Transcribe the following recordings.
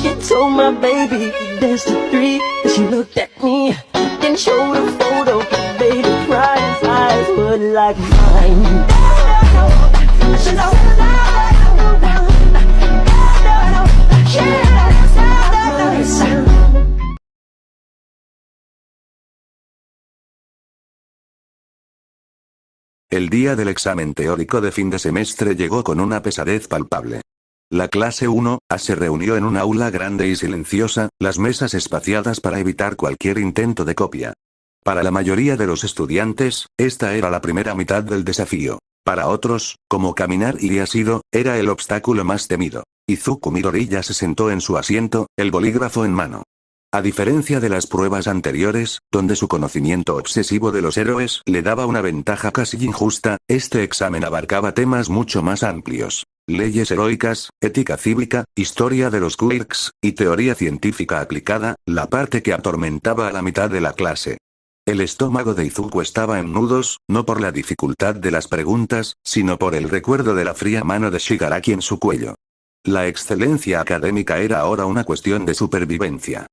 She told my baby to dance to three. And she looked at me and showed a photo. Baby cried, his eyes were like mine. El día del examen teórico de fin de semestre llegó con una pesadez palpable. La clase 1A se reunió en un aula grande y silenciosa, las mesas espaciadas para evitar cualquier intento de copia. Para la mayoría de los estudiantes, esta era la primera mitad del desafío. Para otros, como caminar y ha sido, era el obstáculo más temido. Izuku Midoriya se sentó en su asiento, el bolígrafo en mano. A diferencia de las pruebas anteriores, donde su conocimiento obsesivo de los héroes le daba una ventaja casi injusta, este examen abarcaba temas mucho más amplios. Leyes heroicas, ética cívica, historia de los quirks, y teoría científica aplicada, la parte que atormentaba a la mitad de la clase. El estómago de Izuku estaba en nudos, no por la dificultad de las preguntas, sino por el recuerdo de la fría mano de Shigaraki en su cuello. La excelencia académica era ahora una cuestión de supervivencia.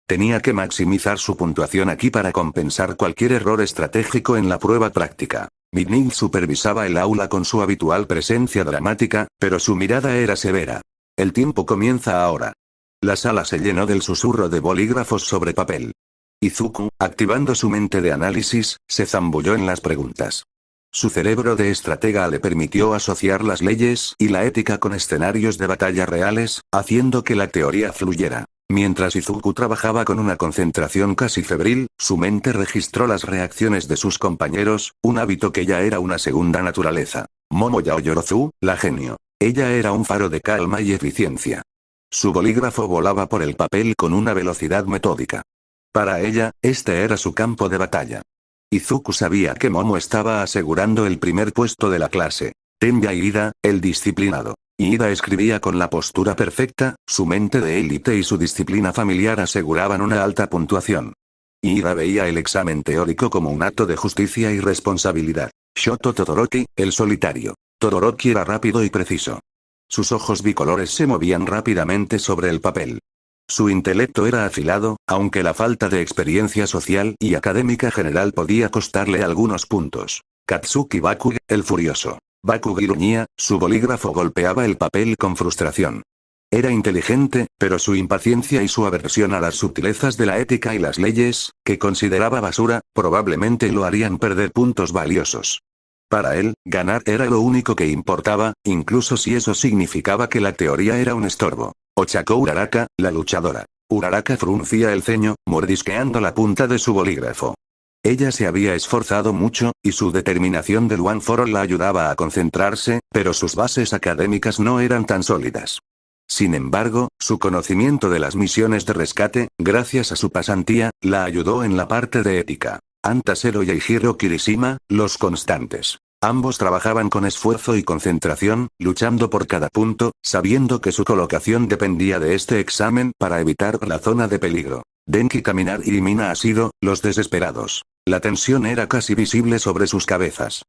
Tenía que maximizar su puntuación aquí para compensar cualquier error estratégico en la prueba práctica. Midnight supervisaba el aula con su habitual presencia dramática, pero su mirada era severa. El tiempo comienza ahora. La sala se llenó del susurro de bolígrafos sobre papel. Izuku, activando su mente de análisis, se zambulló en las preguntas. Su cerebro de estratega le permitió asociar las leyes y la ética con escenarios de batalla reales, haciendo que la teoría fluyera. Mientras Izuku trabajaba con una concentración casi febril, su mente registró las reacciones de sus compañeros, un hábito que ya era una segunda naturaleza. Momo Yaoyorozu, la genio. Ella era un faro de calma y eficiencia. Su bolígrafo volaba por el papel con una velocidad metódica. Para ella, este era su campo de batalla. Izuku sabía que Momo estaba asegurando el primer puesto de la clase. Tenya Ida, el disciplinado. Ida escribía con la postura perfecta, su mente de élite y su disciplina familiar aseguraban una alta puntuación. Ida veía el examen teórico como un acto de justicia y responsabilidad. Shoto Todoroki, el solitario. Todoroki era rápido y preciso. Sus ojos bicolores se movían rápidamente sobre el papel. Su intelecto era afilado, aunque la falta de experiencia social y académica general podía costarle algunos puntos. Katsuki Bakuge, el furioso. Bakuge gruñía, su bolígrafo golpeaba el papel con frustración. Era inteligente, pero su impaciencia y su aversión a las sutilezas de la ética y las leyes, que consideraba basura, probablemente lo harían perder puntos valiosos. Para él, ganar era lo único que importaba, incluso si eso significaba que la teoría era un estorbo. Ochako Uraraka, la luchadora. Uraraka fruncía el ceño, mordisqueando la punta de su bolígrafo. Ella se había esforzado mucho, y su determinación del One for All la ayudaba a concentrarse, pero sus bases académicas no eran tan sólidas. Sin embargo, su conocimiento de las misiones de rescate, gracias a su pasantía, la ayudó en la parte de ética. Antasero y Eijiro Kirishima, los constantes. Ambos trabajaban con esfuerzo y concentración, luchando por cada punto, sabiendo que su colocación dependía de este examen para evitar la zona de peligro. Denki Kaminar y Mina Asido, los desesperados. La tensión era casi visible sobre sus cabezas.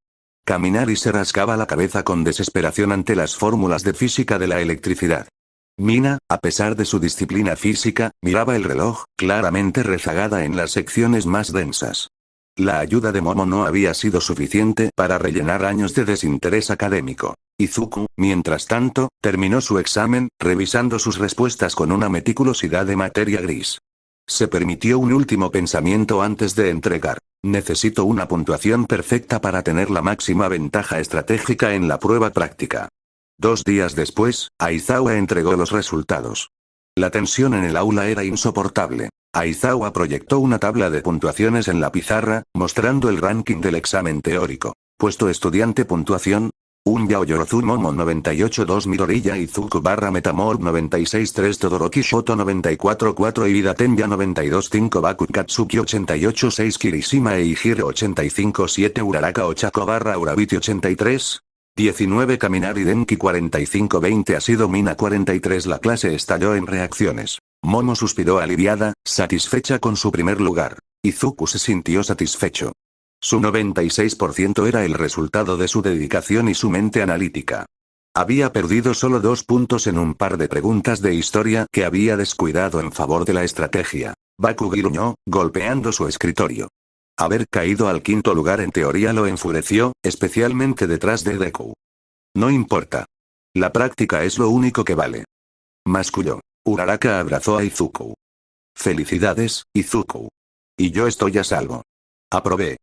Kaminari se rascaba la cabeza con desesperación ante las fórmulas de física de la electricidad. Mina, a pesar de su disciplina física, miraba el reloj, claramente rezagada en las secciones más densas. La ayuda de Momo no había sido suficiente para rellenar años de desinterés académico. Izuku, mientras tanto, terminó su examen, revisando sus respuestas con una meticulosidad de materia gris. Se permitió un último pensamiento antes de entregar. Necesito una puntuación perfecta para tener la máxima ventaja estratégica en la prueba práctica. 2 días después, Aizawa entregó los resultados. La tensión en el aula era insoportable. Aizawa proyectó una tabla de puntuaciones en la pizarra, mostrando el ranking del examen teórico. Puesto estudiante puntuación. Un Yaoyorozu Momo 98-2 Midoriya Izuku / Metamorph 96-3 Todoroki Shoto 94-4 Ida Tenya 92-5 Baku Katsuki 88-6 Kirishima Eijiro 85-7 Uraraka Ochako / Urabiti 83. 19 Kaminari Denki 45-20 Asido Mina 43 La clase estalló en reacciones. Momo suspiró aliviada, satisfecha con su primer lugar. Izuku se sintió satisfecho. Su 96% era el resultado de su dedicación y su mente analítica. Había perdido solo 2 puntos en un par de preguntas de historia que había descuidado en favor de la estrategia. Bakugo gruñó, golpeando su escritorio. Haber caído al 5.º lugar en teoría lo enfureció, especialmente detrás de Deku. No importa. La práctica es lo único que vale. Masculló. Uraraka abrazó a Izuku. Felicidades, Izuku. Y yo estoy a salvo. Aprobé.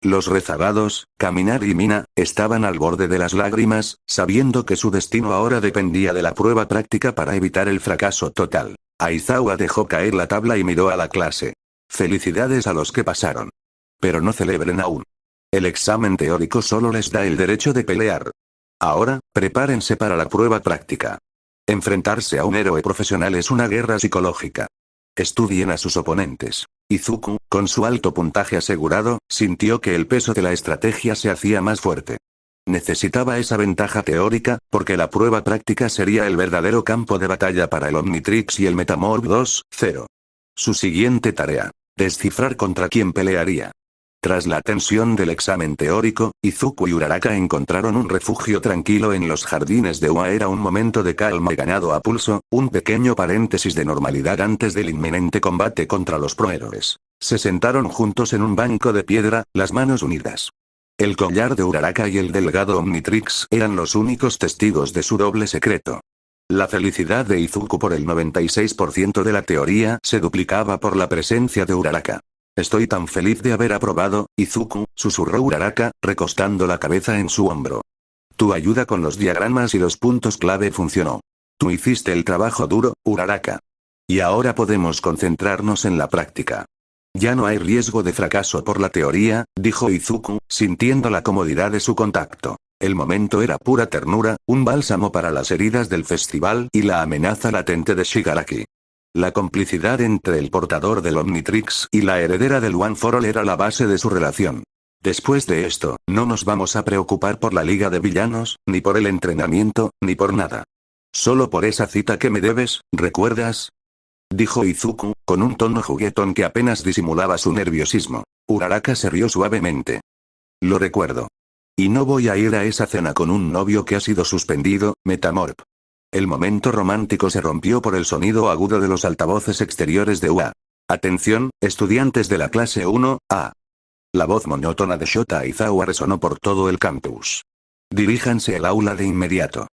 Los rezagados, Kaminari y Mina, estaban al borde de las lágrimas, sabiendo que su destino ahora dependía de la prueba práctica para evitar el fracaso total. Aizawa dejó caer la tabla y miró a la clase. Felicidades a los que pasaron. Pero no celebren aún. El examen teórico solo les da el derecho de pelear. Ahora, prepárense para la prueba práctica. Enfrentarse a un héroe profesional es una guerra psicológica. Estudien a sus oponentes. Izuku, con su alto puntaje asegurado, sintió que el peso de la estrategia se hacía más fuerte. Necesitaba esa ventaja teórica, porque la prueba práctica sería el verdadero campo de batalla para el Omnitrix y el Metamorph 2.0. Su siguiente tarea. Descifrar contra quién pelearía. Tras la tensión del examen teórico, Izuku y Uraraka encontraron un refugio tranquilo en los jardines de Ua. Era un momento de calma y ganado a pulso, un pequeño paréntesis de normalidad antes del inminente combate contra los prohéroes. Se sentaron juntos en un banco de piedra, las manos unidas. El collar de Uraraka y el delgado Omnitrix eran los únicos testigos de su doble secreto. La felicidad de Izuku por el 96% de la teoría se duplicaba por la presencia de Uraraka. Estoy tan feliz de haber aprobado, Izuku, susurró Uraraka, recostando la cabeza en su hombro. Tu ayuda con los diagramas y los puntos clave funcionó. Tú hiciste el trabajo duro, Uraraka. Y ahora podemos concentrarnos en la práctica. Ya no hay riesgo de fracaso por la teoría, dijo Izuku, sintiendo la comodidad de su contacto. El momento era pura ternura, un bálsamo para las heridas del festival y la amenaza latente de Shigaraki. La complicidad entre el portador del Omnitrix y la heredera del One for All era la base de su relación. Después de esto, no nos vamos a preocupar por la liga de villanos, ni por el entrenamiento, ni por nada. Solo por esa cita que me debes, ¿recuerdas? Dijo Izuku, con un tono juguetón que apenas disimulaba su nerviosismo. Uraraka se rió suavemente. Lo recuerdo. Y no voy a ir a esa cena con un novio que ha sido suspendido, Metamorph. El momento romántico se rompió por el sonido agudo de los altavoces exteriores de UA. Atención, estudiantes de la clase 1A. La voz monótona de Shota Aizawa resonó por todo el campus. Diríjanse al aula de inmediato.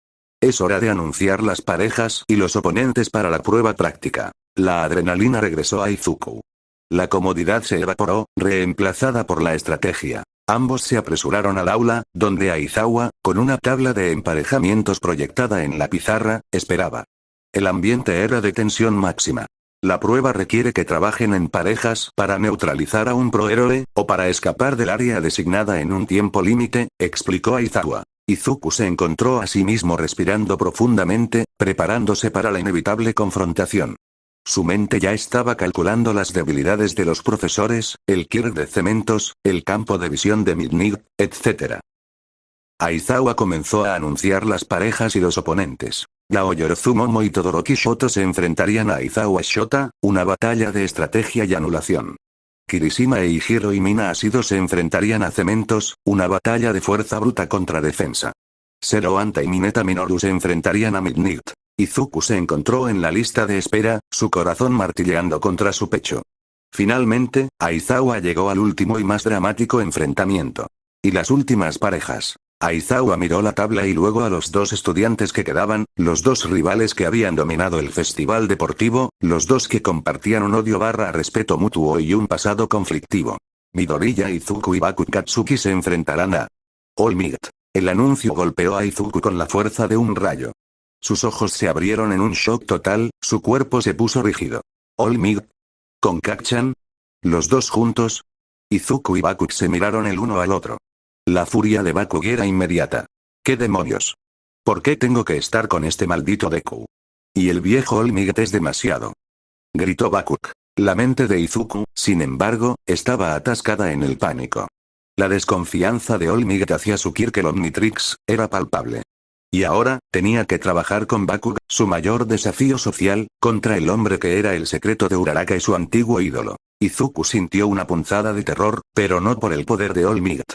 Es hora de anunciar las parejas y los oponentes para la prueba práctica. La adrenalina regresó a Izuku. La comodidad se evaporó, reemplazada por la estrategia. Ambos se apresuraron al aula, donde Aizawa, con una tabla de emparejamientos proyectada en la pizarra, esperaba. El ambiente era de tensión máxima. La prueba requiere que trabajen en parejas para neutralizar a un prohéroe, o para escapar del área designada en un tiempo límite, explicó Aizawa. Izuku se encontró a sí mismo respirando profundamente, preparándose para la inevitable confrontación. Su mente ya estaba calculando las debilidades de los profesores, el Kirk de cementos, el campo de visión de Midnight, etc. Aizawa comenzó a anunciar las parejas y los oponentes. Yaoyorozu Momo y Todoroki Shoto se enfrentarían a Aizawa Shota, una batalla de estrategia y anulación. Kirishima e Hiro y Mina Asido se enfrentarían a cementos, una batalla de fuerza bruta contra defensa. Zero Anta y Mineta Minoru se enfrentarían a Midnight. Izuku se encontró en la lista de espera, su corazón martilleando contra su pecho. Finalmente, Aizawa llegó al último y más dramático enfrentamiento. Y las últimas parejas. Aizawa miró la tabla y luego a los dos estudiantes que quedaban, los dos rivales que habían dominado el festival deportivo, los dos que compartían un odio / respeto mutuo y un pasado conflictivo. Midoriya Izuku y Baku Katsuki se enfrentarán a All Might. El anuncio golpeó a Izuku con la fuerza de un rayo. Sus ojos se abrieron en un shock total, su cuerpo se puso rígido. All Might. ¿Con Kacchan? ¿Los dos juntos? Izuku y Baku se miraron el uno al otro. La furia de Baku era inmediata. ¿Qué demonios? ¿Por qué tengo que estar con este maldito Deku? Y el viejo All Might es demasiado. Gritó Bakuk. La mente de Izuku, sin embargo, estaba atascada en el pánico. La desconfianza de All Might hacia su Kirk el Omnitrix era palpable. Y ahora, tenía que trabajar con Bakug, su mayor desafío social, contra el hombre que era el secreto de Uraraka y su antiguo ídolo. Izuku sintió una punzada de terror, pero no por el poder de All Might,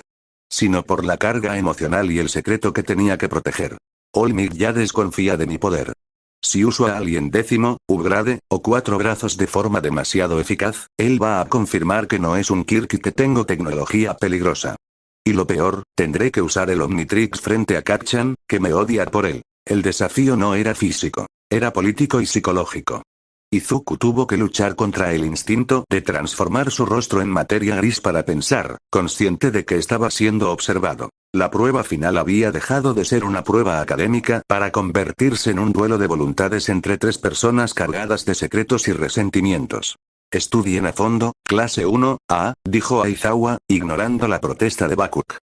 sino por la carga emocional y el secreto que tenía que proteger. Olmig ya desconfía de mi poder. Si uso a alguien 10º, upgrade, o 4 brazos de forma demasiado eficaz, él va a confirmar que no es un Kirk y que tengo tecnología peligrosa. Y lo peor, tendré que usar el Omnitrix frente a Kacchan, que me odia por él. El desafío no era físico, era político y psicológico. Izuku tuvo que luchar contra el instinto de transformar su rostro en materia gris para pensar, consciente de que estaba siendo observado. La prueba final había dejado de ser una prueba académica para convertirse en un duelo de voluntades entre 3 personas cargadas de secretos y resentimientos. Estudien a fondo, clase 1A, dijo Aizawa, ignorando la protesta de Bakuk.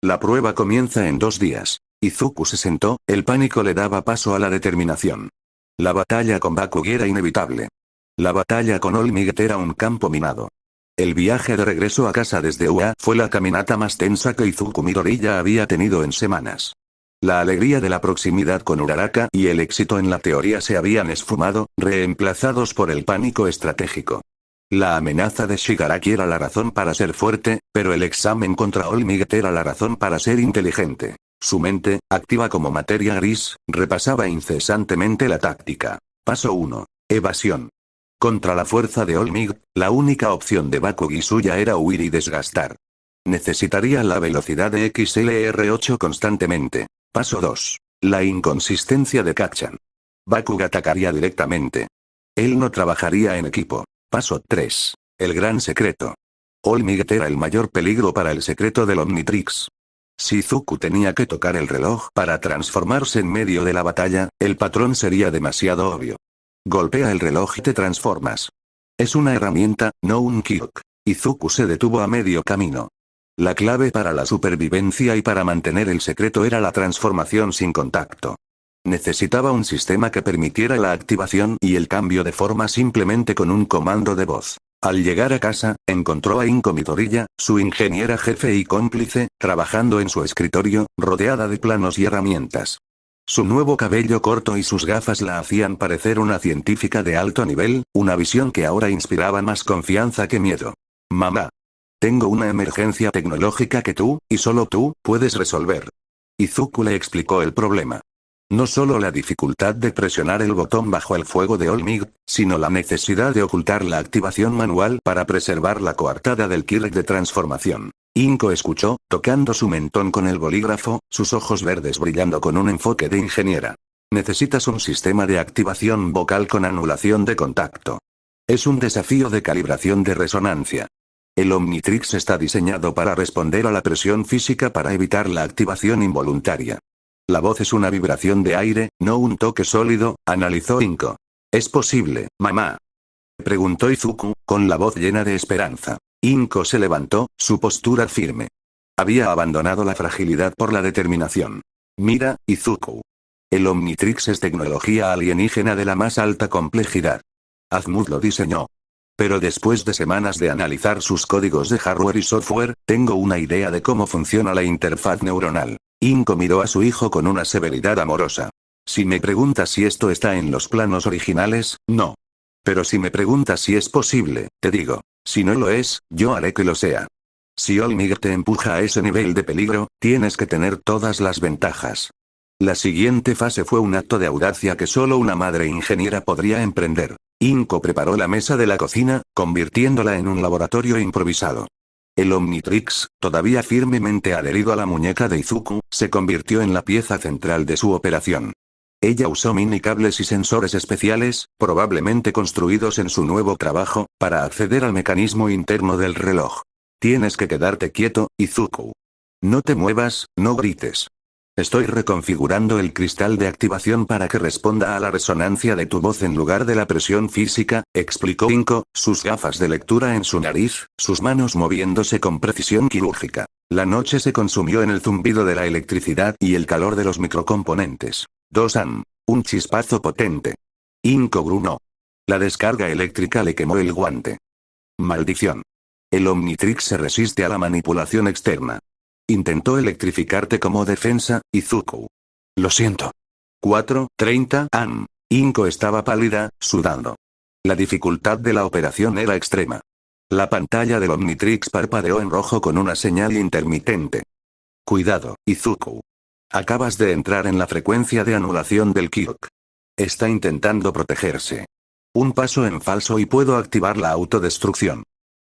La prueba comienza en 2 días. Izuku se sentó, el pánico le daba paso a la determinación. La batalla con Bakug era inevitable. La batalla con Olmig era un campo minado. El viaje de regreso a casa desde UA fue la caminata más tensa que Izuku Midoriya había tenido en semanas. La alegría de la proximidad con Uraraka y el éxito en la teoría se habían esfumado, reemplazados por el pánico estratégico. La amenaza de Shigaraki era la razón para ser fuerte, pero el examen contra Olmig era la razón para ser inteligente. Su mente, activa como materia gris, repasaba incesantemente la táctica. Paso 1. Evasión. Contra la fuerza de Olmig, la única opción de Bakug suya era huir y desgastar. Necesitaría la velocidad de XLR8 constantemente. Paso 2. La inconsistencia de Kacchan. Bakug atacaría directamente. Él no trabajaría en equipo. Paso 3. El gran secreto. Olmig era el mayor peligro para el secreto del Omnitrix. Si Izuku tenía que tocar el reloj para transformarse en medio de la batalla, el patrón sería demasiado obvio. Golpea el reloj y te transformas. Es una herramienta, no un Kirk. Izuku se detuvo a medio camino. La clave para la supervivencia y para mantener el secreto era la transformación sin contacto. Necesitaba un sistema que permitiera la activación y el cambio de forma simplemente con un comando de voz. Al llegar a casa, encontró a Inko Midoriya, su ingeniera jefe y cómplice, trabajando en su escritorio, rodeada de planos y herramientas. Su nuevo cabello corto y sus gafas la hacían parecer una científica de alto nivel, una visión que ahora inspiraba más confianza que miedo. Mamá. Tengo una emergencia tecnológica que tú, y solo tú, puedes resolver. Izuku le explicó el problema. No solo la dificultad de presionar el botón bajo el fuego de Olmig, sino la necesidad de ocultar la activación manual para preservar la coartada del Kirk de transformación. Inko escuchó, tocando su mentón con el bolígrafo, sus ojos verdes brillando con un enfoque de ingeniera. Necesitas un sistema de activación vocal con anulación de contacto. Es un desafío de calibración de resonancia. El Omnitrix está diseñado para responder a la presión física para evitar la activación involuntaria. La voz es una vibración de aire, no un toque sólido, analizó Inko. ¿Es posible, mamá?, preguntó Izuku, con la voz llena de esperanza. Inko se levantó, su postura firme. Había abandonado la fragilidad por la determinación. Mira, Izuku. El Omnitrix es tecnología alienígena de la más alta complejidad. Azmud lo diseñó. Pero después de semanas de analizar sus códigos de hardware y software, tengo una idea de cómo funciona la interfaz neuronal. Inko miró a su hijo con una severidad amorosa. Si me preguntas si esto está en los planos originales, no. Pero si me preguntas si es posible, te digo. Si no lo es, yo haré que lo sea. Si Olmig te empuja a ese nivel de peligro, tienes que tener todas las ventajas. La siguiente fase fue un acto de audacia que solo una madre ingeniera podría emprender. Inko preparó la mesa de la cocina, convirtiéndola en un laboratorio improvisado. El Omnitrix, todavía firmemente adherido a la muñeca de Izuku, se convirtió en la pieza central de su operación. Ella usó mini cables y sensores especiales, probablemente construidos en su nuevo trabajo, para acceder al mecanismo interno del reloj. Tienes que quedarte quieto, Izuku. No te muevas, no grites. Estoy reconfigurando el cristal de activación para que responda a la resonancia de tu voz en lugar de la presión física, explicó Inko, sus gafas de lectura en su nariz, sus manos moviéndose con precisión quirúrgica. La noche se consumió en el zumbido de la electricidad y el calor de los microcomponentes. Dosan. Un chispazo potente. Inko gruñó. La descarga eléctrica le quemó el guante. Maldición. El Omnitrix se resiste a la manipulación externa. Intentó electrificarte como defensa, Izuku. Lo siento. 4:30 am. Inko estaba pálida, sudando. La dificultad de la operación era extrema. La pantalla del Omnitrix parpadeó en rojo con una señal intermitente. Cuidado, Izuku. Acabas de entrar en la frecuencia de anulación del Kirk. Está intentando protegerse. Un paso en falso y puedo activar la autodestrucción.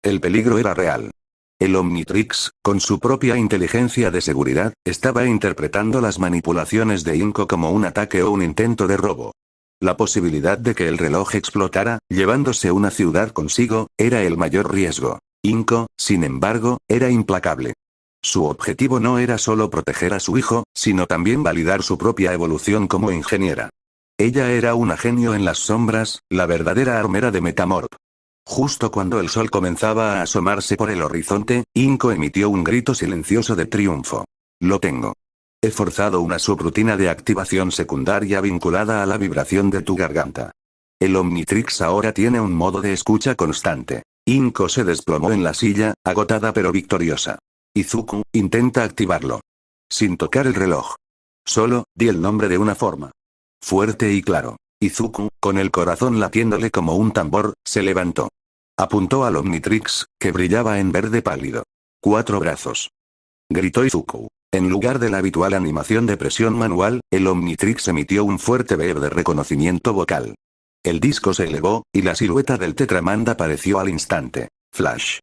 El peligro era real. El Omnitrix, con su propia inteligencia de seguridad, estaba interpretando las manipulaciones de Inco como un ataque o un intento de robo. La posibilidad de que el reloj explotara, llevándose una ciudad consigo, era el mayor riesgo. Inco, sin embargo, era implacable. Su objetivo no era solo proteger a su hijo, sino también validar su propia evolución como ingeniera. Ella era una genio en las sombras, la verdadera armera de Metamorph. Justo cuando el sol comenzaba a asomarse por el horizonte, Inco emitió un grito silencioso de triunfo. Lo tengo. He forzado una subrutina de activación secundaria vinculada a la vibración de tu garganta. El Omnitrix ahora tiene un modo de escucha constante. Inco se desplomó en la silla, agotada pero victoriosa. Izuku, intenta activarlo. Sin tocar el reloj. Solo, di el nombre de una forma. Fuerte y claro. Izuku, con el corazón latiéndole como un tambor, se levantó. Apuntó al Omnitrix, que brillaba en verde pálido. 4 brazos. Gritó Izuku. En lugar de la habitual animación de presión manual, el Omnitrix emitió un fuerte beep de reconocimiento vocal. El disco se elevó, y la silueta del Tetramand apareció al instante. Flash.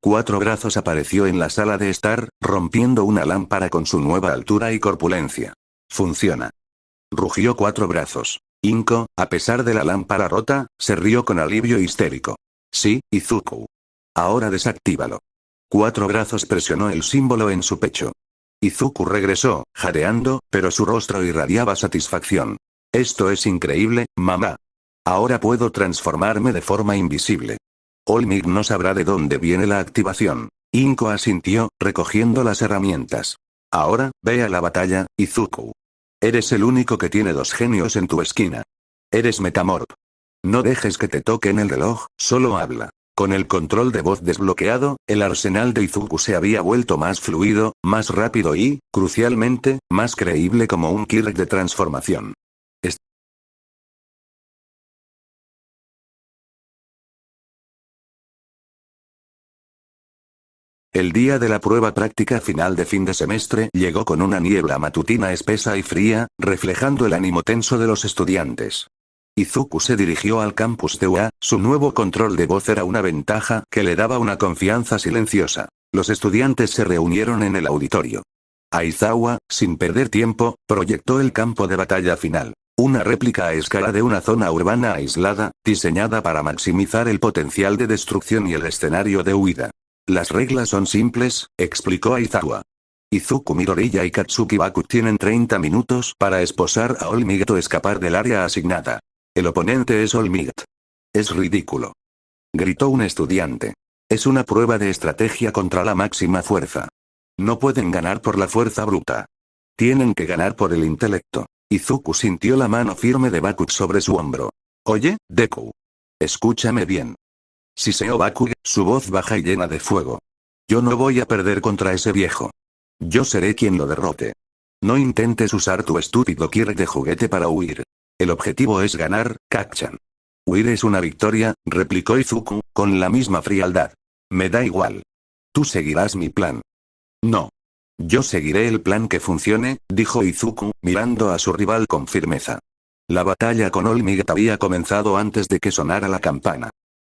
4 brazos apareció en la sala de estar, rompiendo una lámpara con su nueva altura y corpulencia. Funciona. Rugió 4 brazos. Inco, a pesar de la lámpara rota, se rió con alivio histérico. Sí, Izuku. Ahora desactívalo. 4 brazos presionó el símbolo en su pecho. Izuku regresó, jadeando, pero su rostro irradiaba satisfacción. Esto es increíble, mamá. Ahora puedo transformarme de forma invisible. Olmig no sabrá de dónde viene la activación. Inco asintió, recogiendo las herramientas. Ahora, ve a la batalla, Izuku. Eres el único que tiene 2 genios en tu esquina. Eres Metamorph. No dejes que te toquen el reloj, solo habla. Con el control de voz desbloqueado, el arsenal de Izuku se había vuelto más fluido, más rápido y, crucialmente, más creíble como un Kirk de transformación. El día de la prueba práctica final de fin de semestre llegó con una niebla matutina espesa y fría, reflejando el ánimo tenso de los estudiantes. Izuku se dirigió al campus de UA, su nuevo control de voz era una ventaja que le daba una confianza silenciosa. Los estudiantes se reunieron en el auditorio. Aizawa, sin perder tiempo, proyectó el campo de batalla final. Una réplica a escala de una zona urbana aislada, diseñada para maximizar el potencial de destrucción y el escenario de huida. Las reglas son simples, explicó Aizawa. Izuku Midoriya y Katsuki Baku tienen 30 minutos para esposar a All Might o escapar del área asignada. El oponente es All Might. Es ridículo. Gritó un estudiante. Es una prueba de estrategia contra la máxima fuerza. No pueden ganar por la fuerza bruta. Tienen que ganar por el intelecto. Izuku sintió la mano firme de Baku sobre su hombro. Oye, Deku. Escúchame bien. Siseó Baku, su voz baja y llena de fuego. Yo no voy a perder contra ese viejo. Yo seré quien lo derrote. No intentes usar tu estúpido Kirk de juguete para huir. El objetivo es ganar, Kacchan. Huir es una victoria, replicó Izuku, con la misma frialdad. Me da igual. Tú seguirás mi plan. No. Yo seguiré el plan que funcione, dijo Izuku, mirando a su rival con firmeza. La batalla con All Might había comenzado antes de que sonara la campana.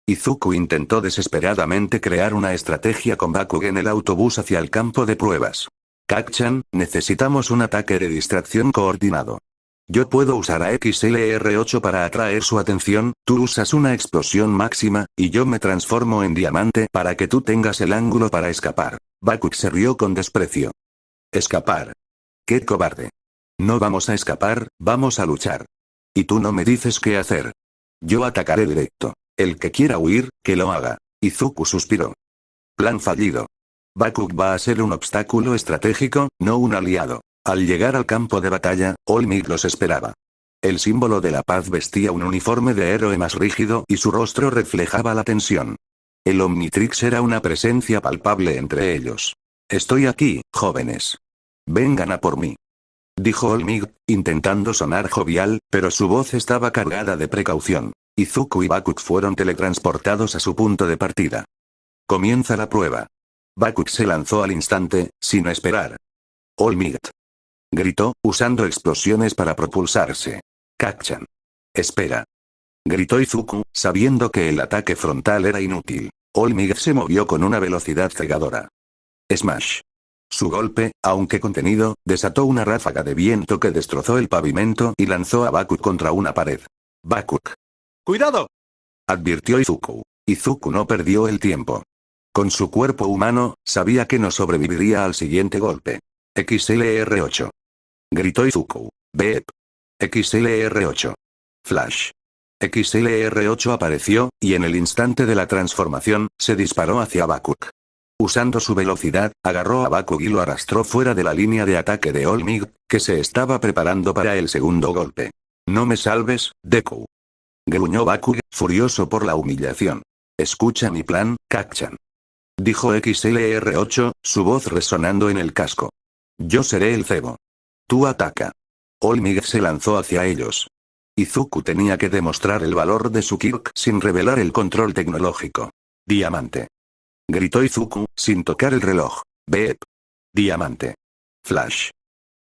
Izuku intentó desesperadamente crear una estrategia con Baku en el autobús hacia el campo de pruebas. Kacchan, necesitamos un ataque de distracción coordinado. Yo puedo usar a XLR8 para atraer su atención, tú usas una explosión máxima, y yo me transformo en diamante para que tú tengas el ángulo para escapar. Baku se rió con desprecio. Escapar. ¡Qué cobarde! No vamos a escapar, vamos a luchar. Y tú no me dices qué hacer. Yo atacaré directo. El que quiera huir, que lo haga. Izuku suspiró. Plan fallido. Baku va a ser un obstáculo estratégico, no un aliado. Al llegar al campo de batalla, All Might los esperaba. El símbolo de la paz vestía un uniforme de héroe más rígido y su rostro reflejaba la tensión. El Omnitrix era una presencia palpable entre ellos. Estoy aquí, jóvenes. Vengan a por mí. Dijo All Might, intentando sonar jovial, pero su voz estaba cargada de precaución. Izuku y Baku fueron teletransportados a su punto de partida. Comienza la prueba. Baku se lanzó al instante, sin esperar. All Might. Gritó, usando explosiones para propulsarse. Kacchan. Espera. Gritó Izuku, sabiendo que el ataque frontal era inútil. All Might se movió con una velocidad cegadora. Smash. Su golpe, aunque contenido, desató una ráfaga de viento que destrozó el pavimento y lanzó a Bakuk contra una pared. Bakuk. ¡Cuidado!, advirtió Izuku. Izuku no perdió el tiempo. Con su cuerpo humano, sabía que no sobreviviría al siguiente golpe. XLR8. Gritó Izuku. Beep. XLR8. Flash. XLR8 apareció, y en el instante de la transformación, se disparó hacia Bakuk. Usando su velocidad, agarró a Bakuk y lo arrastró fuera de la línea de ataque de All Might, que se estaba preparando para el segundo golpe. No me salves, Deku. Gruñó Bakuk, furioso por la humillación. Escucha mi plan, Kacchan. Dijo XLR8, su voz resonando en el casco. Yo seré el cebo. Tú ataca. All Might se lanzó hacia ellos. Izuku tenía que demostrar el valor de su Kirk sin revelar el control tecnológico. Diamante. Gritó Izuku, sin tocar el reloj. Beep. Diamante. Flash.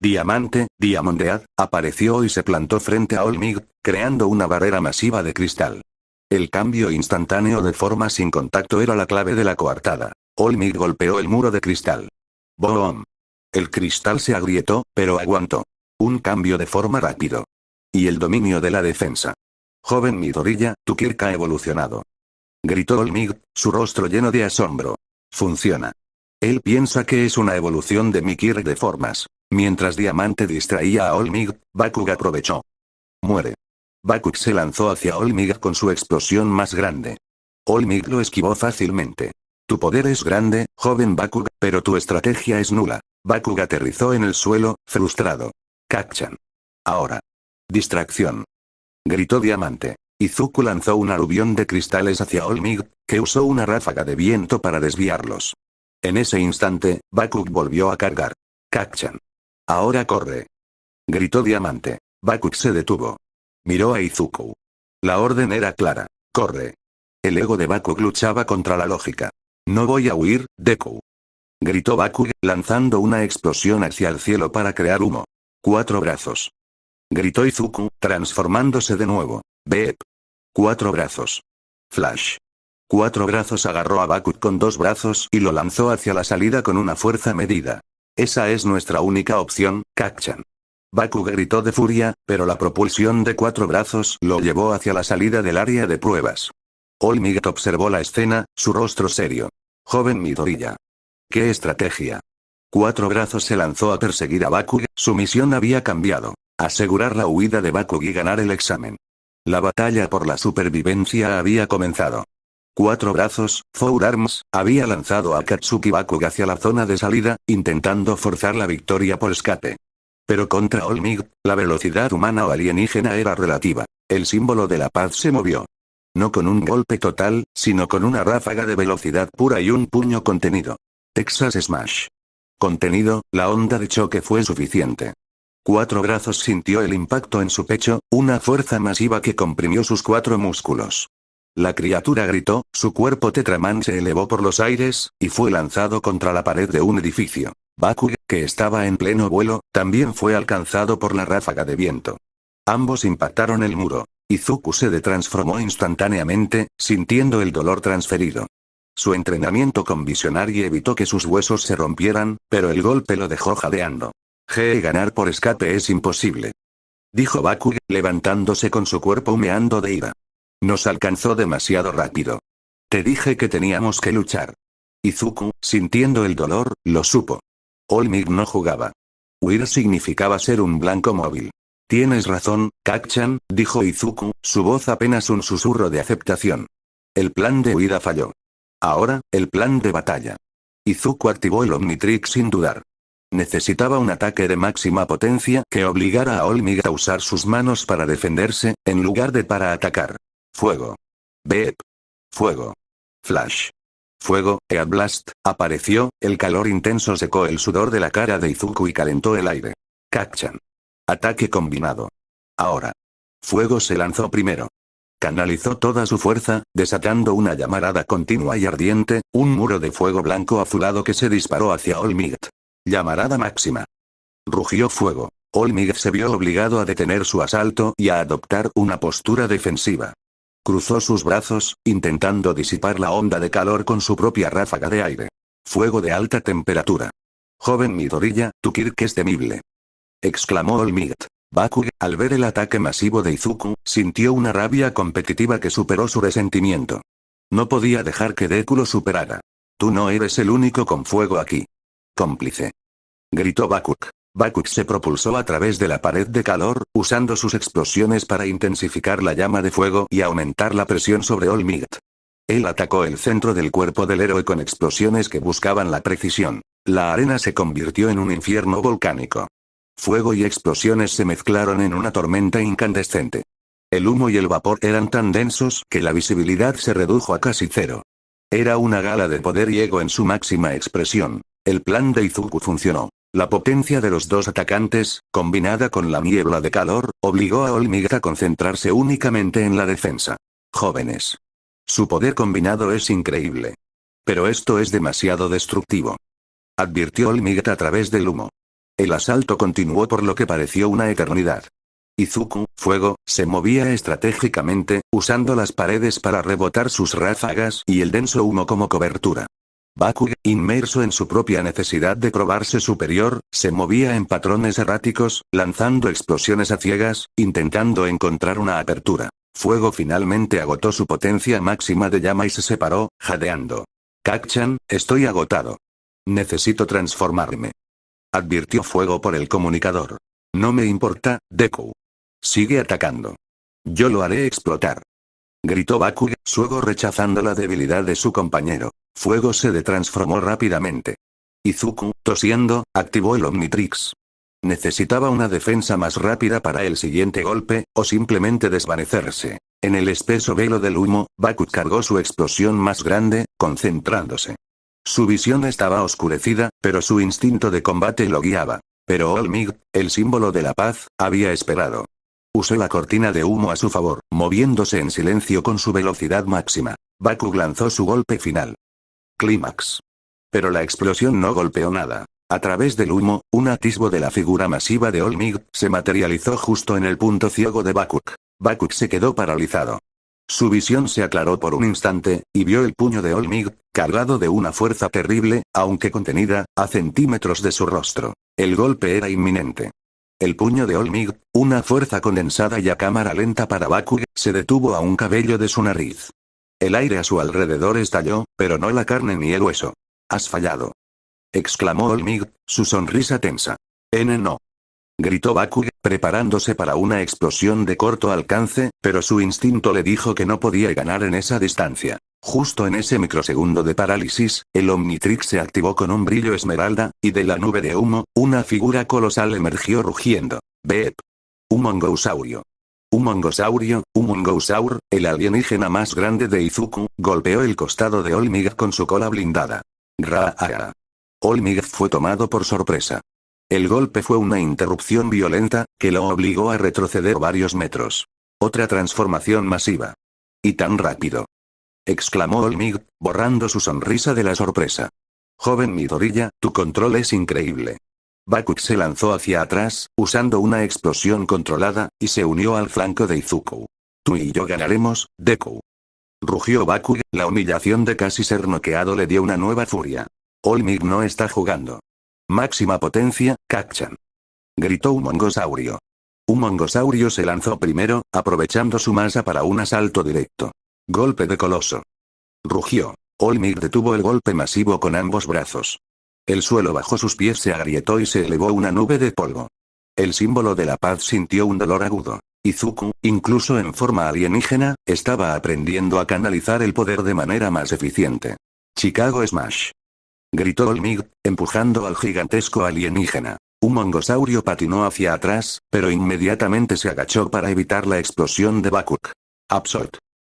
Diamante, Diamondead, apareció y se plantó frente a All Might, creando una barrera masiva de cristal. El cambio instantáneo de forma sin contacto era la clave de la coartada. All Might golpeó el muro de cristal. ¡Boom! El cristal se agrietó, pero aguantó. Un cambio de forma rápido. Y el dominio de la defensa. Joven Midoriya, tu Kirk ha evolucionado. Gritó All Might, su rostro lleno de asombro. Funciona. Él piensa que es una evolución de mi Kirk de formas. Mientras Diamante distraía a All Might, Bakuk aprovechó. Muere. Bakuk se lanzó hacia All Might con su explosión más grande. All Might lo esquivó fácilmente. Tu poder es grande, joven Bakuk, pero tu estrategia es nula. Bakuk aterrizó en el suelo, frustrado. Kacchan. Ahora. Distracción. Gritó Diamante. Izuku lanzó un aluvión de cristales hacia All Might, que usó una ráfaga de viento para desviarlos. En ese instante, Bakuk volvió a cargar. Kacchan. Ahora corre. Gritó Diamante. Bakuk se detuvo. Miró a Izuku. La orden era clara. Corre. El ego de Bakuk luchaba contra la lógica. No voy a huir, Deku. Gritó Bakuk, lanzando una explosión hacia el cielo para crear humo. 4 brazos. Gritó Izuku, transformándose de nuevo. Beep. 4 brazos. Flash. 4 brazos agarró a Bakuk con 2 brazos y lo lanzó hacia la salida con una fuerza medida. Esa es nuestra única opción, Kacchan. Bakuk gritó de furia, pero la propulsión de 4 brazos lo llevó hacia la salida del área de pruebas. All Might observó la escena, su rostro serio. Joven Midoriya. ¿Qué estrategia? 4 brazos se lanzó a perseguir a Bakuk, su misión había cambiado. Asegurar la huida de Bakuk y ganar el examen. La batalla por la supervivencia había comenzado. 4 brazos, Four Arms, había lanzado a Akatsuki Bakuk hacia la zona de salida, intentando forzar la victoria por escape. Pero contra All Might, la velocidad humana o alienígena era relativa. El símbolo de la paz se movió. No con un golpe total, sino con una ráfaga de velocidad pura y un puño contenido. Texas Smash. Contenido, la onda de choque fue suficiente. 4 brazos sintió el impacto en su pecho, una fuerza masiva que comprimió sus 4 músculos. La criatura gritó, su cuerpo Tetraman se elevó por los aires, y fue lanzado contra la pared de un edificio. Bakuk, que estaba en pleno vuelo, también fue alcanzado por la ráfaga de viento. Ambos impactaron el muro. Izuku se transformó instantáneamente, sintiendo el dolor transferido. Su entrenamiento con Visionary evitó que sus huesos se rompieran, pero el golpe lo dejó jadeando. Ganar por escape es imposible. Dijo Bakuk, levantándose con su cuerpo humeando de ira. Nos alcanzó demasiado rápido. Te dije que teníamos que luchar. Izuku, sintiendo el dolor, lo supo. All Might no jugaba. Huir significaba ser un blanco móvil. Tienes razón, Kacchan, dijo Izuku, su voz apenas un susurro de aceptación. El plan de huida falló. Ahora, el plan de batalla. Izuku activó el Omnitrix sin dudar. Necesitaba un ataque de máxima potencia que obligara a All Might a usar sus manos para defenderse, en lugar de para atacar. Fuego. Beep. Fuego. Flash. Fuego, Blast, apareció, el calor intenso secó el sudor de la cara de Izuku y calentó el aire. Kacchan. Ataque combinado. Ahora. Fuego se lanzó primero. Canalizó toda su fuerza, desatando una llamarada continua y ardiente, un muro de fuego blanco azulado que se disparó hacia All Might. Llamarada máxima. Rugió Fuego. Olmig se vio obligado a detener su asalto y a adoptar una postura defensiva. Cruzó sus brazos, intentando disipar la onda de calor con su propia ráfaga de aire. Fuego de alta temperatura. Joven Midoriya, tu Kirk es temible. Exclamó Olmig. Bakugo, al ver el ataque masivo de Izuku, sintió una rabia competitiva que superó su resentimiento. No podía dejar que Deku lo superara. Tú no eres el único con fuego aquí. Cómplice. Gritó Bakugo. Bakugo se propulsó a través de la pared de calor, usando sus explosiones para intensificar la llama de fuego y aumentar la presión sobre Olmig. Él atacó el centro del cuerpo del héroe con explosiones que buscaban la precisión. La arena se convirtió en un infierno volcánico. Fuego y explosiones se mezclaron en una tormenta incandescente. El humo y el vapor eran tan densos que la visibilidad se redujo a casi cero. Era una gala de poder y ego en su máxima expresión. El plan de Izuku funcionó. La potencia de los dos atacantes, combinada con la niebla de calor, obligó a Olmig a concentrarse únicamente en la defensa. Jóvenes. Su poder combinado es increíble. Pero esto es demasiado destructivo. Advirtió Olmig a través del humo. El asalto continuó por lo que pareció una eternidad. Izuku, Fuego, se movía estratégicamente, usando las paredes para rebotar sus ráfagas y el denso humo como cobertura. Bakugo, inmerso en su propia necesidad de probarse superior, se movía en patrones erráticos, lanzando explosiones a ciegas, intentando encontrar una apertura. Fuego finalmente agotó su potencia máxima de llama y se separó, jadeando. Kacchan, estoy agotado. Necesito transformarme. Advirtió Fuego por el comunicador. No me importa, Deku. Sigue atacando. Yo lo haré explotar. Gritó Bakugo, Fuego rechazando la debilidad de su compañero. Fuego se transformó rápidamente. Izuku, tosiendo, activó el Omnitrix. Necesitaba una defensa más rápida para el siguiente golpe, o simplemente desvanecerse. En el espeso velo del humo, Bakugo cargó su explosión más grande, concentrándose. Su visión estaba oscurecida, pero su instinto de combate lo guiaba. Pero Olmig, el símbolo de la paz, había esperado. Usó la cortina de humo a su favor, moviéndose en silencio con su velocidad máxima. Bakugo lanzó su golpe final. Clímax. Pero la explosión no golpeó nada. A través del humo, un atisbo de la figura masiva de Olmig se materializó justo en el punto ciego de Bakugo. Bakugo se quedó paralizado. Su visión se aclaró por un instante, y vio el puño de Olmig, cargado de una fuerza terrible, aunque contenida, a centímetros de su rostro. El golpe era inminente. El puño de Olmig, una fuerza condensada y a cámara lenta para Bakugo, se detuvo a un cabello de su nariz. El aire a su alrededor estalló, pero no la carne ni el hueso. Has fallado. Exclamó Olmig, su sonrisa tensa. No. Gritó Bakugo, preparándose para una explosión de corto alcance, pero su instinto le dijo que no podía ganar en esa distancia. Justo en ese microsegundo de parálisis, el Omnitrix se activó con un brillo esmeralda, y de la nube de humo, una figura colosal emergió rugiendo. Beep. Un mongosaurio. Un mongosaur, el alienígena más grande de Izuku, golpeó el costado de Olmig con su cola blindada. Raa. Olmig fue tomado por sorpresa. El golpe fue una interrupción violenta, que lo obligó a retroceder varios metros. Otra transformación masiva. Y tan rápido. Exclamó Olmig, borrando su sonrisa de la sorpresa. Joven Midoriya, tu control es increíble. Bakugo se lanzó hacia atrás, usando una explosión controlada, y se unió al flanco de Izuku. Tú y yo ganaremos, Deku. Rugió Bakugo, la humillación de casi ser noqueado le dio una nueva furia. Olmig no está jugando. Máxima potencia, Kacchan. Gritó un mongosaurio. Un mongosaurio se lanzó primero, aprovechando su masa para un asalto directo. Golpe de coloso. Rugió. Olmig detuvo el golpe masivo con ambos brazos. El suelo bajo sus pies se agrietó y se elevó una nube de polvo. El símbolo de la paz sintió un dolor agudo. Izuku, incluso en forma alienígena, estaba aprendiendo a canalizar el poder de manera más eficiente. Chicago Smash. Gritó Olmig, empujando al gigantesco alienígena. Un mongosaurio patinó hacia atrás, pero inmediatamente se agachó para evitar la explosión de Bakugo. Absol.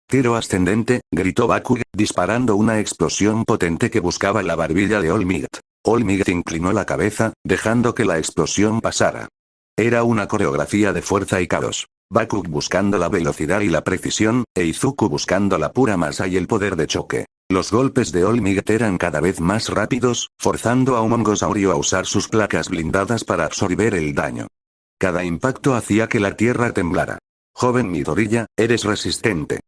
Tiro ascendente, gritó Bakugo, disparando una explosión potente que buscaba la barbilla de Olmig. Olmig inclinó la cabeza, dejando que la explosión pasara. Era una coreografía de fuerza y caos. Bakugo buscando la velocidad y la precisión, e Izuku buscando la pura masa y el poder de choque. Los golpes de All Might eran cada vez más rápidos, forzando a un mongosaurio a usar sus placas blindadas para absorber el daño. Cada impacto hacía que la tierra temblara. Joven Midoriya, eres resistente.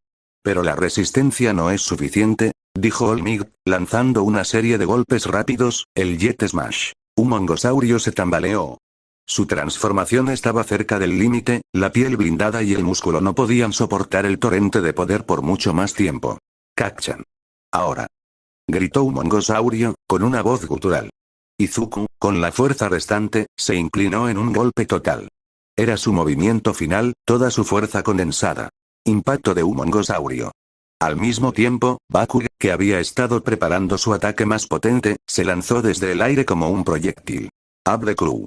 Pero la resistencia no es suficiente, dijo All Might, lanzando una serie de golpes rápidos, el Jet Smash. Un mongosaurio se tambaleó. Su transformación estaba cerca del límite, la piel blindada y el músculo no podían soportar el torrente de poder por mucho más tiempo. Kacchan. Ahora. Gritó un mongosaurio, con una voz gutural. Izuku, con la fuerza restante, se inclinó en un golpe total. Era su movimiento final, toda su fuerza condensada. Impacto de un mongosaurio. Al mismo tiempo, Bakugo, que había estado preparando su ataque más potente, se lanzó desde el aire como un proyectil. Abre Clue.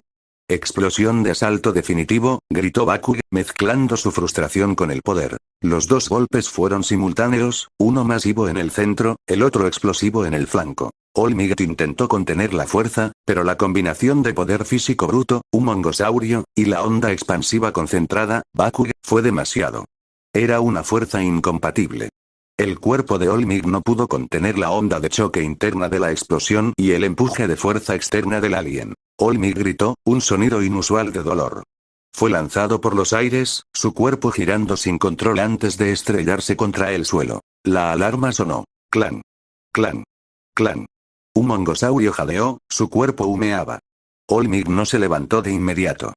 Explosión de asalto definitivo, gritó Bakugo, mezclando su frustración con el poder. Los dos golpes fueron simultáneos, uno masivo en el centro, el otro explosivo en el flanco. All Might intentó contener la fuerza, pero la combinación de poder físico bruto, un mongosaurio, y la onda expansiva concentrada, Bakugo, fue demasiado. Era una fuerza incompatible. El cuerpo de All Might no pudo contener la onda de choque interna de la explosión y el empuje de fuerza externa del alien. All Might gritó, un sonido inusual de dolor. Fue lanzado por los aires, su cuerpo girando sin control antes de estrellarse contra el suelo. La alarma sonó. Clan. Clan. Clan. Un mongosaurio jadeó, su cuerpo humeaba. All Might no se levantó de inmediato.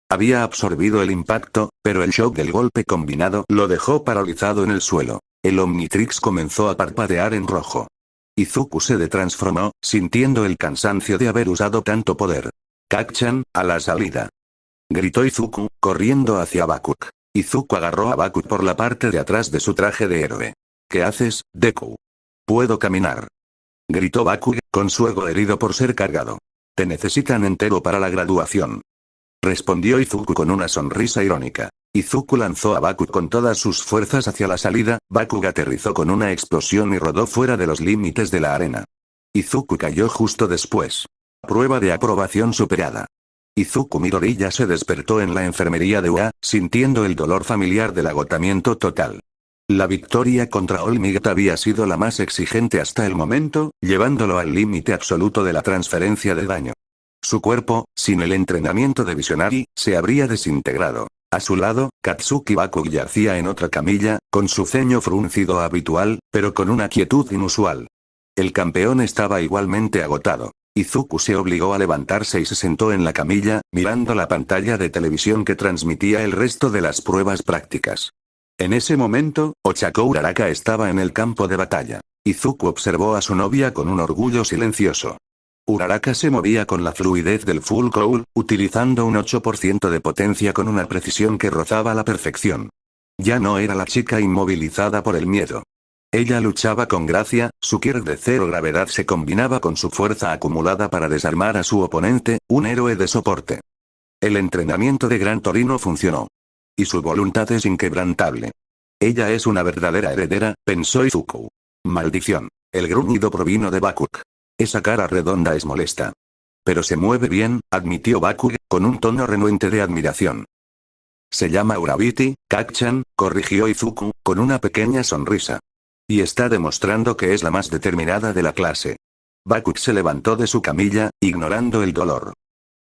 Había absorbido el impacto, pero el shock del golpe combinado lo dejó paralizado en el suelo. El Omnitrix comenzó a parpadear en rojo. Izuku se transformó, sintiendo el cansancio de haber usado tanto poder. Kacchan, a la salida. Gritó Izuku, corriendo hacia Bakug. Izuku agarró a Bakug por la parte de atrás de su traje de héroe. ¿Qué haces, Deku? Puedo caminar. Gritó Bakug, con su ego herido por ser cargado. Te necesitan entero para la graduación. Respondió Izuku con una sonrisa irónica. Izuku lanzó a Bakug con todas sus fuerzas hacia la salida, Bakug aterrizó con una explosión y rodó fuera de los límites de la arena. Izuku cayó justo después. Prueba de aprobación superada. Izuku Midoriya se despertó en la enfermería de UA, sintiendo el dolor familiar del agotamiento total. La victoria contra All Might había sido la más exigente hasta el momento, llevándolo al límite absoluto de la transferencia de daño. Su cuerpo, sin el entrenamiento de Visionary, se habría desintegrado. A su lado, Katsuki Bakug yacía en otra camilla, con su ceño fruncido habitual, pero con una quietud inusual. El campeón estaba igualmente agotado. Izuku se obligó a levantarse y se sentó en la camilla, mirando la pantalla de televisión que transmitía el resto de las pruebas prácticas. En ese momento, Ochako Uraraka estaba en el campo de batalla. Izuku observó a su novia con un orgullo silencioso. Uraraka se movía con la fluidez del Full Cowl, utilizando un 8% de potencia con una precisión que rozaba la perfección. Ya no era la chica inmovilizada por el miedo. Ella luchaba con gracia, su Kirk de cero gravedad se combinaba con su fuerza acumulada para desarmar a su oponente, un héroe de soporte. El entrenamiento de Gran Torino funcionó. Y su voluntad es inquebrantable. Ella es una verdadera heredera, pensó Izuku. Maldición. El gruñido provino de Bakug. Esa cara redonda es molesta. Pero se mueve bien, admitió Bakug, con un tono renuente de admiración. Se llama Urabiti, Kacchan, corrigió Izuku, con una pequeña sonrisa. Y está demostrando que es la más determinada de la clase. Bakug se levantó de su camilla, ignorando el dolor.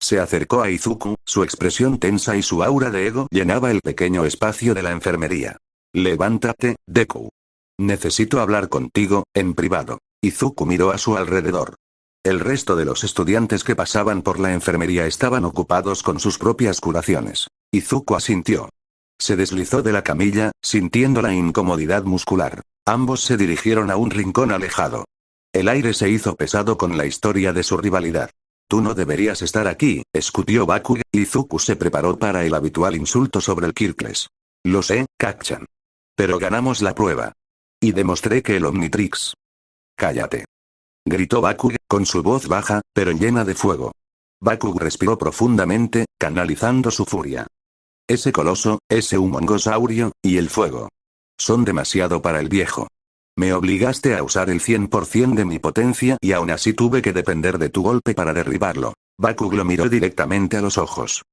Se acercó a Izuku, su expresión tensa y su aura de ego llenaba el pequeño espacio de la enfermería. Levántate, Deku. Necesito hablar contigo, en privado. Izuku miró a su alrededor. El resto de los estudiantes que pasaban por la enfermería estaban ocupados con sus propias curaciones. Izuku asintió. Se deslizó de la camilla, sintiendo la incomodidad muscular. Ambos se dirigieron a un rincón alejado. El aire se hizo pesado con la historia de su rivalidad. Tú no deberías estar aquí, escutió Bakug, y Izuku se preparó para el habitual insulto sobre el Kirkles. Lo sé, Kacchan. Pero ganamos la prueba. Y demostré que el Omnitrix. Cállate. Gritó Bakug, con su voz baja, pero llena de fuego. Bakug respiró profundamente, canalizando su furia. Ese coloso, ese humongosaurio, y el fuego. Son demasiado para el viejo. Me obligaste a usar el 100% de mi potencia y aún así tuve que depender de tu golpe para derribarlo. Bakug lo miró directamente a los ojos.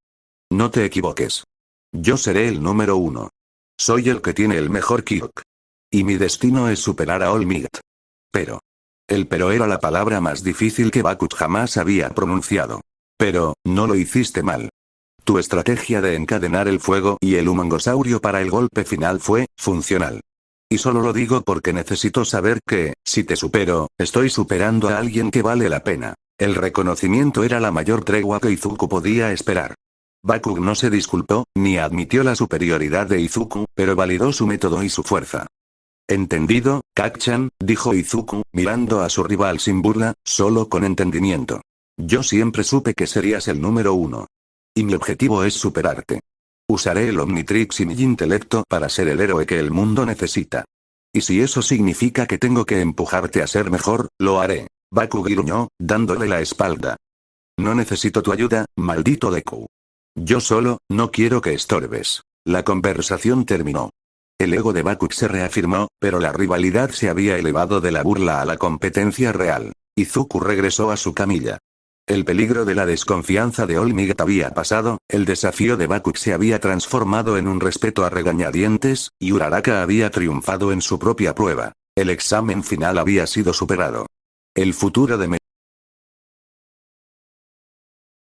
No te equivoques. Yo seré el número 1. Soy el que tiene el mejor Kirk. Y mi destino es superar a All Might. Pero era la palabra más difícil que Bakut jamás había pronunciado. Pero, no lo hiciste mal. Tu estrategia de encadenar el fuego y el humangosaurio para el golpe final fue funcional. Y solo lo digo porque necesito saber que, si te supero, estoy superando a alguien que vale la pena. El reconocimiento era la mayor tregua que Izuku podía esperar. Bakug no se disculpó, ni admitió la superioridad de Izuku, pero validó su método y su fuerza. Entendido, Kacchan, dijo Izuku, mirando a su rival sin burla, solo con entendimiento. Yo siempre supe que serías el número 1. Y mi objetivo es superarte. Usaré el Omnitrix y mi intelecto para ser el héroe que el mundo necesita. Y si eso significa que tengo que empujarte a ser mejor, lo haré. Bakug gruñó, dándole la espalda. No necesito tu ayuda, maldito Deku. Yo solo, no quiero que estorbes. La conversación terminó. El ego de Bakug se reafirmó, pero la rivalidad se había elevado de la burla a la competencia real. Izuku regresó a su camilla. El peligro de la desconfianza de All Might había pasado, el desafío de Bakug se había transformado en un respeto a regañadientes, y Uraraka había triunfado en su propia prueba. El examen final había sido superado. El futuro de